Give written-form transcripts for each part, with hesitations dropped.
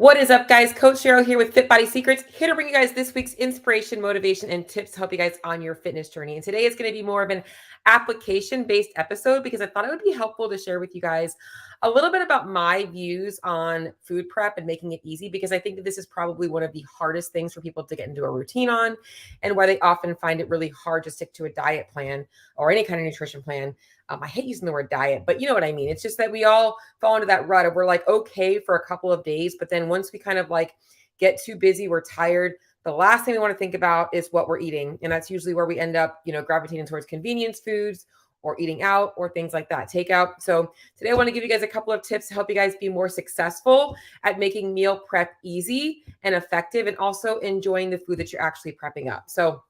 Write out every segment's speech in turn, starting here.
What is up, guys? Coach Cheryl here with Fit Body Secrets, here to bring you guys this week's inspiration, motivation, and tips to help you guys on your fitness journey. And today is going to be more of an application-based episode because I thought it would be helpful to share with you guys a little bit about my views on food prep and making it easy, because I think that this is probably one of the hardest things for people to get into a routine on, and why they often find it really hard to stick to a diet plan or any kind of nutrition plan. I hate using the word diet, but you know what I mean. It's just that we all fall into that rut of we're like, okay for a couple of days, but then once we kind of like get too busy, we're tired. The last thing we want to think about is what we're eating. And that's usually where we end up, gravitating towards convenience foods or eating out or things like that, takeout. So today I want to give you guys a couple of tips to help you guys be more successful at making meal prep easy and effective, and also enjoying the food that you're actually prepping up. So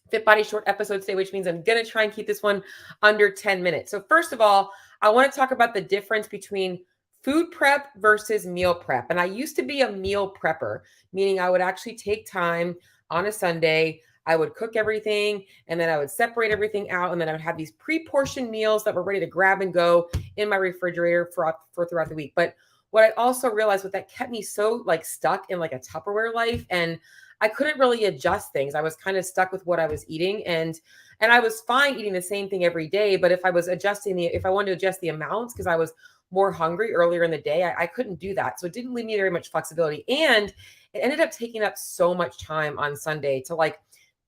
Fit Body short episode today, which means I'm going to try and keep this one under 10 minutes. So first of all, I want to talk about the difference between food prep versus meal prep. And I used to be a meal prepper, meaning I would actually take time on a Sunday. I would cook everything, and then I would separate everything out, and then I would have these pre-portioned meals that were ready to grab and go in my refrigerator for throughout the week. But what I also realized was that kept me so like stuck in like a Tupperware life, and I couldn't really adjust things. I was kind of stuck with what I was eating, and I was fine eating the same thing every day. But if I was if I wanted to adjust the amounts because I was more hungry earlier in the day, I couldn't do that. So it didn't leave me very much flexibility. And it ended up taking up so much time on Sunday to like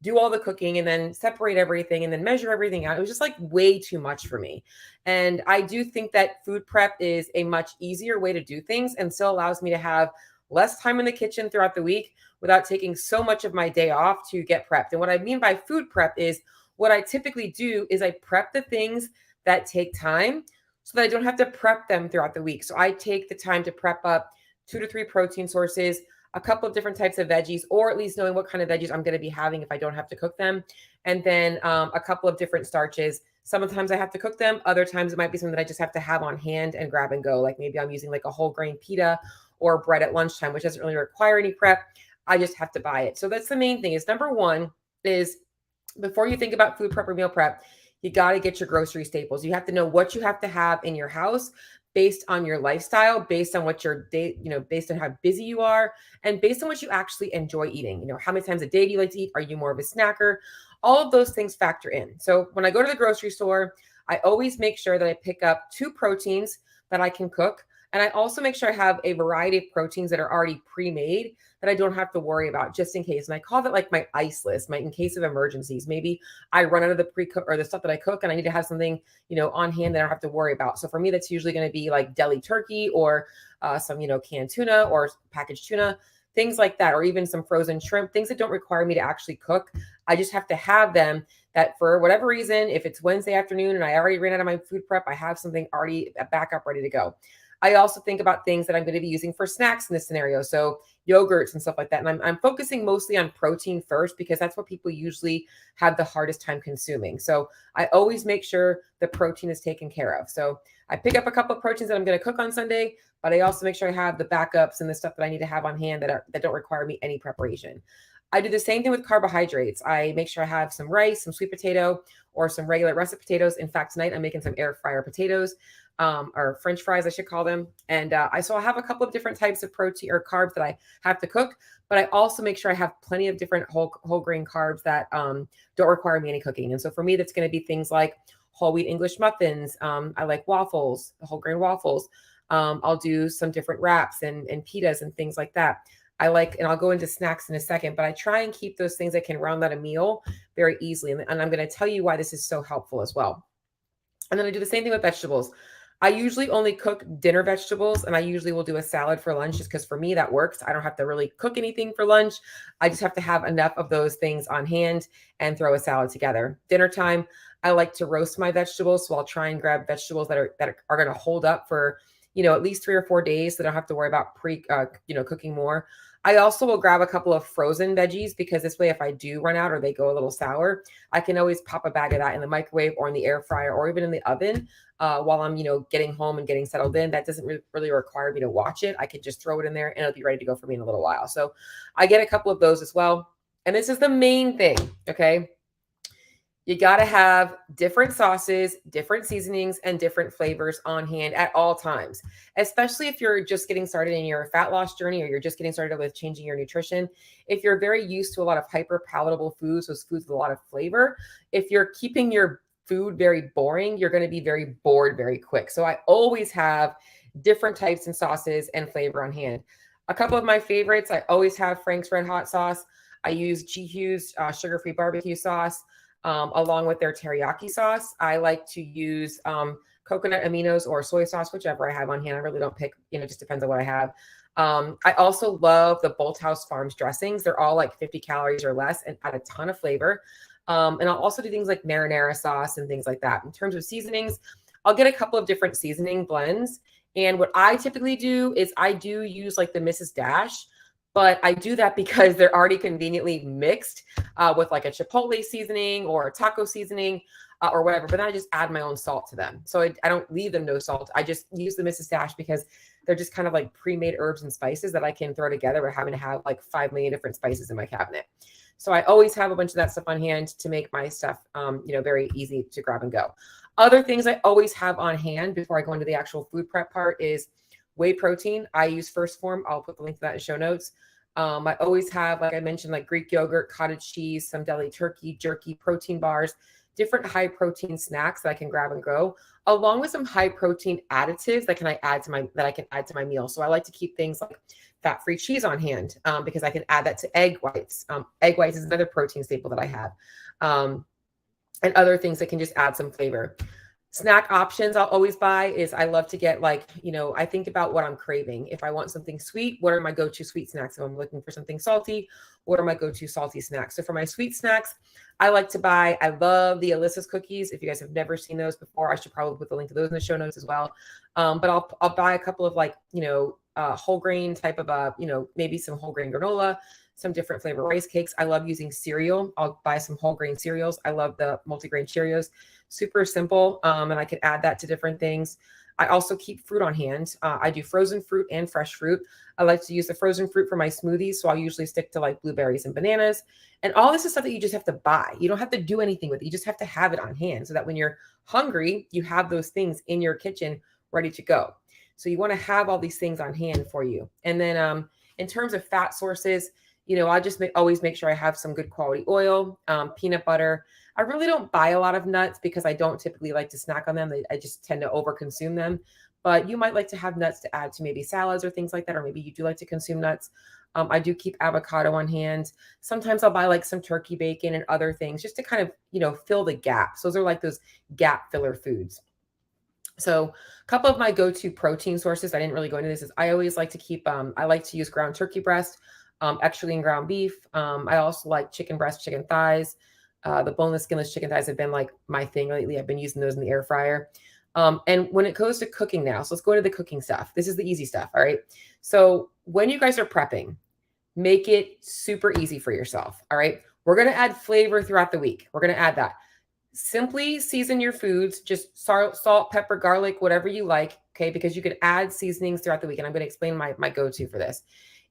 do all the cooking and then separate everything and then measure everything out. It was just like way too much for me. And I do think that food prep is a much easier way to do things and still allows me to have less time in the kitchen throughout the week without taking so much of my day off to get prepped. And what I mean by food prep is what I typically do is I prep the things that take time so that I don't have to prep them throughout the week. So I take the time to prep up 2 to 3 protein sources, a couple of different types of veggies, or at least knowing what kind of veggies I'm going to be having if I don't have to cook them. And then a couple of different starches. Sometimes I have to cook them. Other times it might be something that I just have to have on hand and grab and go. Like maybe I'm using like a whole grain pita or bread at lunchtime, which doesn't really require any prep. I just have to buy it. So that's the main thing. Is number one is, before you think about food prep or meal prep, you got to get your grocery staples. You have to know what you have to have in your house based on your lifestyle, based on what your day, based on how busy you are, and based on what you actually enjoy eating. How many times a day do you like to eat? Are you more of a snacker? All of those things factor in. So when I go to the grocery store, I always make sure that I pick up 2 proteins that I can cook. And I also make sure I have a variety of proteins that are already pre-made that I don't have to worry about, just in case. And I call that like my ice list, in case of emergencies. Maybe I run out of the pre-cook or the stuff that I cook and I need to have something, on hand that I don't have to worry about. So for me, that's usually going to be like deli turkey or some, canned tuna or packaged tuna, things like that, or even some frozen shrimp, things that don't require me to actually cook. I just have to have them, that for whatever reason, if it's Wednesday afternoon and I already ran out of my food prep, I have something already back up ready to go. I also think about things that I'm going to be using for snacks in this scenario. So yogurts and stuff like that. And I'm focusing mostly on protein first, because that's what people usually have the hardest time consuming. So I always make sure the protein is taken care of. So I pick up a couple of proteins that I'm going to cook on Sunday, but I also make sure I have the backups and the stuff that I need to have on hand that don't require me any preparation. I do the same thing with carbohydrates. I make sure I have some rice, some sweet potato, or some regular russet potatoes. In fact, tonight I'm making some air fryer potatoes, or French fries, I should call them. And I have a couple of different types of protein or carbs that I have to cook, but I also make sure I have plenty of different whole grain carbs that don't require me any cooking. And so for me, that's going to be things like whole wheat English muffins. I like waffles, the whole grain waffles. I'll do some different wraps and pitas and things like that. And I'll go into snacks in a second, but I try and keep those things that can round out a meal very easily. And I'm going to tell you why this is so helpful as well. And then I do the same thing with vegetables. I usually only cook dinner vegetables, and I usually will do a salad for lunch, just because for me that works. I don't have to really cook anything for lunch. I just have to have enough of those things on hand and throw a salad together. Dinner time, I like to roast my vegetables, so I'll try and grab vegetables that are going to hold up for at least 3 or 4 days, so I don't have to worry about cooking more. I also will grab a couple of frozen veggies, because this way, if I do run out or they go a little sour, I can always pop a bag of that in the microwave or in the air fryer or even in the oven while I'm, getting home and getting settled in. That doesn't really require me to watch it. I could just throw it in there and it'll be ready to go for me in a little while. So I get a couple of those as well. And this is the main thing, okay? You got to have different sauces, different seasonings, and different flavors on hand at all times, especially if you're just getting started in your fat loss journey or you're just getting started with changing your nutrition. If you're very used to a lot of hyper palatable foods, those foods with a lot of flavor, if you're keeping your food very boring, you're going to be very bored very quick. So I always have different types and sauces and flavor on hand. A couple of my favorites, I always have Frank's Red Hot sauce. I use G. Hughes sugar-free barbecue sauce along with their teriyaki sauce. I like to use coconut aminos or soy sauce, whichever I have on hand. I really don't pick, it just depends on what I have. I also love the Bolthouse Farms dressings. They're all like 50 calories or less and add a ton of flavor. And I'll also do things like marinara sauce and things like that. In terms of seasonings, I'll get a couple of different seasoning blends. And what I typically do is I do use like the Mrs. Dash, but I do that because they're already conveniently mixed with like a Chipotle seasoning or a taco seasoning or whatever. But then I just add my own salt to them. So I don't leave them no salt. I just use the Mrs. Dash because they're just kind of like pre-made herbs and spices that I can throw together without having to have like 5 million different spices in my cabinet. So I always have a bunch of that stuff on hand to make my stuff, very easy to grab and go. Other things I always have on hand before I go into the actual food prep part is whey protein. I use First Form. I'll put the link to that in show notes. I always have, like I mentioned, like Greek yogurt, cottage cheese, some deli turkey, jerky, protein bars, different high protein snacks that I can grab and go, along with some high protein additives that I can add to my meal. So I like to keep things like fat-free cheese on hand because I can add that to egg whites. Egg whites is another protein staple that I have, and other things that can just add some flavor. Snack options I'll always buy is I love to get I think about what I'm craving. If I want something sweet, what are my go-to sweet snacks? If I'm looking for something salty, what are my go-to salty snacks? So for my sweet snacks, I love the Alyssa's cookies. If you guys have never seen those before, I should probably put the link to those in the show notes as well. But I'll buy a couple of whole grain type of maybe some whole grain granola, some different flavor rice cakes. I love using cereal. I'll buy some whole grain cereals. I love the multigrain Cheerios. Super simple. And I can add that to different things. I also keep fruit on hand. I do frozen fruit and fresh fruit. I like to use the frozen fruit for my smoothies. So I'll usually stick to like blueberries and bananas. And all this is stuff that you just have to buy. You don't have to do anything with it. You just have to have it on hand so that when you're hungry, you have those things in your kitchen ready to go. So you want to have all these things on hand for you. And then in terms of fat sources, I just always make sure I have some good quality oil, peanut butter. I really don't buy a lot of nuts because I don't typically like to snack on them. I just tend to overconsume them. But you might like to have nuts to add to maybe salads or things like that, or maybe you do like to consume nuts. I do keep avocado on hand. Sometimes I'll buy like some turkey bacon and other things just to kind of, fill the gaps. Those are like those gap filler foods. So a couple of my go-to protein sources, I didn't really go into this, is I always like to keep, I like to use ground turkey breast, extra lean ground beef. I also like chicken breast, chicken thighs. The boneless, skinless chicken thighs have been like my thing lately. I've been using those in the air fryer. And when it goes to cooking now, so let's go into the cooking stuff. This is the easy stuff. All right. So when you guys are prepping, make it super easy for yourself. All right. We're going to add flavor throughout the week. We're going to add that. Simply season your foods, just salt, pepper, garlic, whatever you like. Okay. Because you can add seasonings throughout the week. And I'm going to explain my go-to for this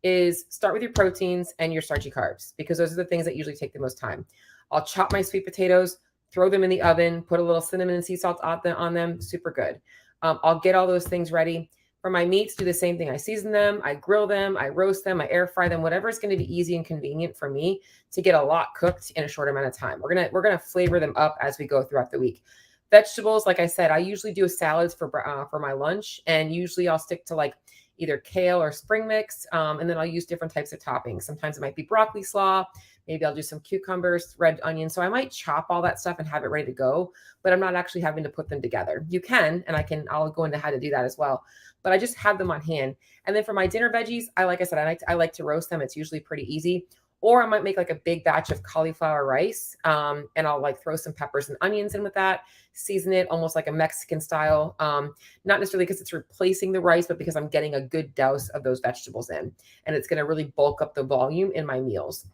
is start with your proteins and your starchy carbs, because those are the things that usually take the most time. I'll chop my sweet potatoes, throw them in the oven, put a little cinnamon and sea salt on them. Super good. I'll get all those things ready. For my meats, do the same thing. I season them, I grill them, I roast them, I air fry them, whatever is going to be easy and convenient for me to get a lot cooked in a short amount of time. We're gonna flavor them up as we go throughout the week. Vegetables, like I said, I usually do salads for my lunch, and usually I'll stick to like either kale or spring mix, and then I'll use different types of toppings. Sometimes it might be broccoli slaw. Maybe I'll do some cucumbers, red onion. So I might chop all that stuff and have it ready to go, but I'm not actually having to put them together. You can, and I'll go into how to do that as well, but I just have them on hand. And then for my dinner veggies, I like to roast them. It's usually pretty easy. Or I might make like a big batch of cauliflower rice, and I'll like throw some peppers and onions in with that, season it almost like a Mexican style. Not necessarily because it's replacing the rice, but because I'm getting a good douse of those vegetables in, and it's going to really bulk up the volume in my meals.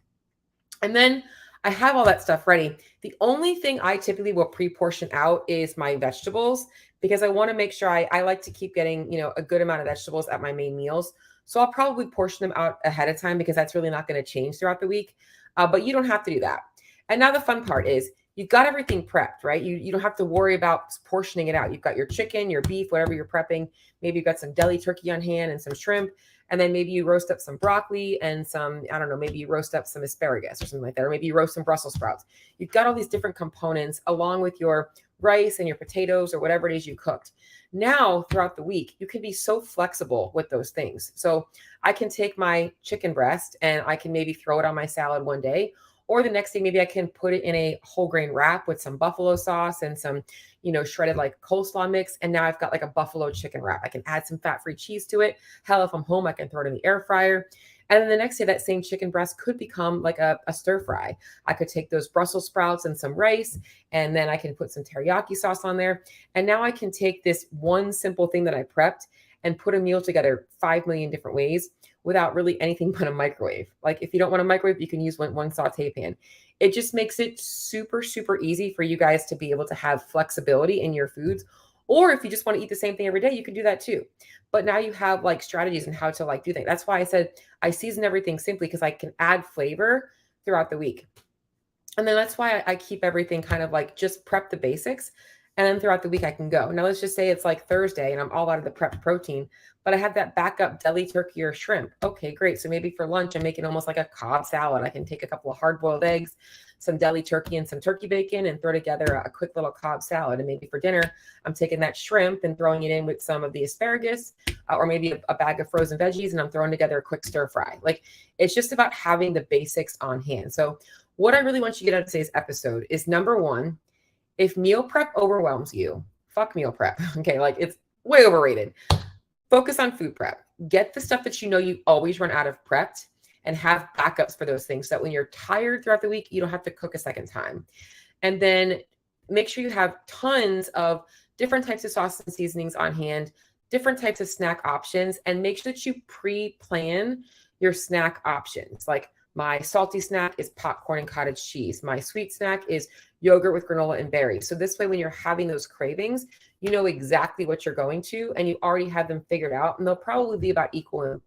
And then I have all that stuff ready. The only thing I typically will pre-portion out is my vegetables, because I want to make sure I like to keep getting, a good amount of vegetables at my main meals. So I'll probably portion them out ahead of time, because that's really not going to change throughout the week. But you don't have to do that. And now the fun part is you've got everything prepped, right? You don't have to worry about portioning it out. You've got your chicken, your beef, whatever you're prepping. Maybe you've got some deli turkey on hand and some shrimp. And then maybe you roast up some broccoli and some, I don't know, maybe you roast up some asparagus or something like that. Or maybe you roast some Brussels sprouts. You've got all these different components along with your rice and your potatoes or whatever it is you cooked. Now, throughout the week, you can be so flexible with those things. So I can take my chicken breast and I can maybe throw it on my salad one day. Or the next day, maybe I can put it in a whole grain wrap with some buffalo sauce and some, shredded like coleslaw mix. And now I've got like a buffalo chicken wrap. I can add some fat-free cheese to it. Hell, if I'm home, I can throw it in the air fryer. And then the next day, that same chicken breast could become like a stir fry. I could take those Brussels sprouts and some rice, and then I can put some teriyaki sauce on there. And now I can take this one simple thing that I prepped and put a meal together 5 million different ways without really anything but a microwave. Like if you don't want a microwave, you can use one saute pan. It just makes it super, super easy for you guys to be able to have flexibility in your foods. Or if you just want to eat the same thing every day, you can do that too. But now you have like strategies and how to like do things. That's why I said I season everything simply because I can add flavor throughout the week. And then that's why I keep everything kind of like just prep the basics. And then throughout the week, I can go. Now, let's just say it's like Thursday and I'm all out of the prepped protein, but I have that backup deli turkey or shrimp. Okay, great. So maybe for lunch, I'm making almost like a Cobb salad. I can take a couple of hard-boiled eggs, some deli turkey and some turkey bacon and throw together a quick little Cobb salad. And maybe for dinner, I'm taking that shrimp and throwing it in with some of the asparagus or maybe a bag of frozen veggies, and I'm throwing together a quick stir fry. Like it's just about having the basics on hand. So what I really want you to get out of today's episode is number one, if meal prep overwhelms you, fuck meal prep. Okay, like it's way overrated. Focus on food prep. Get the stuff that you always run out of prepped and have backups for those things so that when you're tired throughout the week, you don't have to cook a second time. And then make sure you have tons of different types of sauces and seasonings on hand, different types of snack options, and make sure that you pre-plan your snack options. Like my salty snack is popcorn and cottage cheese. My sweet snack is yogurt with granola and berries. So this way, when you're having those cravings, you know exactly what you're going to, and you already have them figured out. And they'll probably be about equal in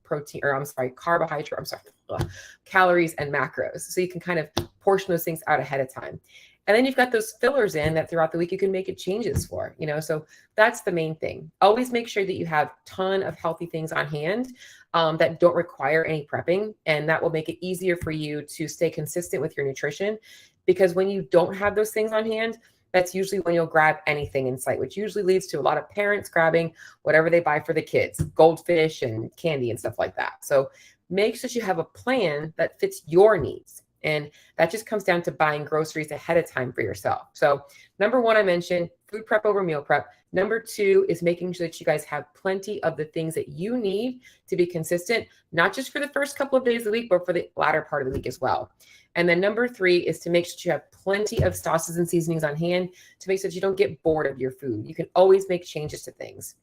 calories and macros. So you can kind of portion those things out ahead of time. And then you've got those fillers in that throughout the week you can make it changes for, so that's the main thing. Always make sure that you have a ton of healthy things on hand that don't require any prepping. And that will make it easier for you to stay consistent with your nutrition. Because when you don't have those things on hand, that's usually when you'll grab anything in sight, which usually leads to a lot of parents grabbing whatever they buy for the kids, goldfish and candy and stuff like that. So make sure that you have a plan that fits your needs. And that just comes down to buying groceries ahead of time for yourself. So number one, I mentioned food prep over meal prep. Number two is making sure that you guys have plenty of the things that you need to be consistent, not just for the first couple of days of the week, but for the latter part of the week as well. And then number three is to make sure you have plenty of sauces and seasonings on hand to make sure that you don't get bored of your food. You can always make changes to things.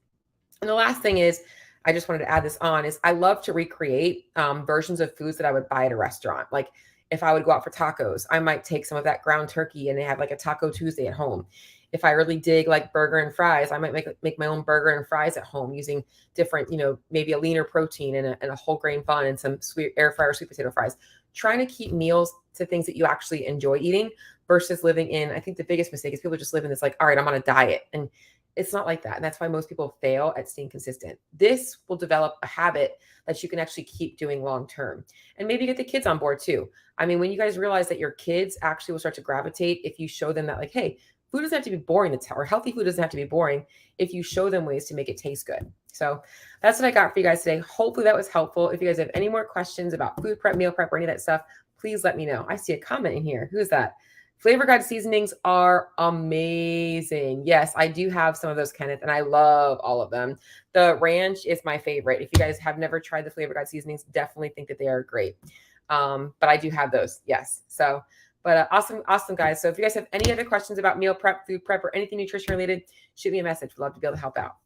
And the last thing is, I just wanted to add this on, is I love to recreate versions of foods that I would buy at a restaurant. Like if I would go out for tacos, I might take some of that ground turkey and have like a Taco Tuesday at home. If I really dig like burger and fries, I might make my own burger and fries at home using different, maybe a leaner protein and a whole grain bun and some sweet air fryer sweet potato fries. Trying to keep meals to things that you actually enjoy eating versus living in, I think the biggest mistake is people just live in this like, all right, I'm on a diet. And it's not like that. And that's why most people fail at staying consistent. This will develop a habit that you can actually keep doing long-term, and maybe get the kids on board too. I mean, when you guys realize that your kids actually will start to gravitate if you show them that like, hey, food doesn't have to be boring, or healthy food doesn't have to be boring if you show them ways to make it taste good. So that's what I got for you guys today. Hopefully that was helpful. If you guys have any more questions about food prep, meal prep, or any of that stuff, please let me know. I see a comment in here. Who is that? Flavor Guide seasonings are amazing. Yes, I do have some of those, Kenneth, and I love all of them. The ranch is my favorite. If you guys have never tried the Flavor Guide seasonings, definitely think that they are great. But I do have those. Yes. So, but awesome, guys. So if you guys have any other questions about meal prep, food prep, or anything nutrition related, shoot me a message. We'd love to be able to help out.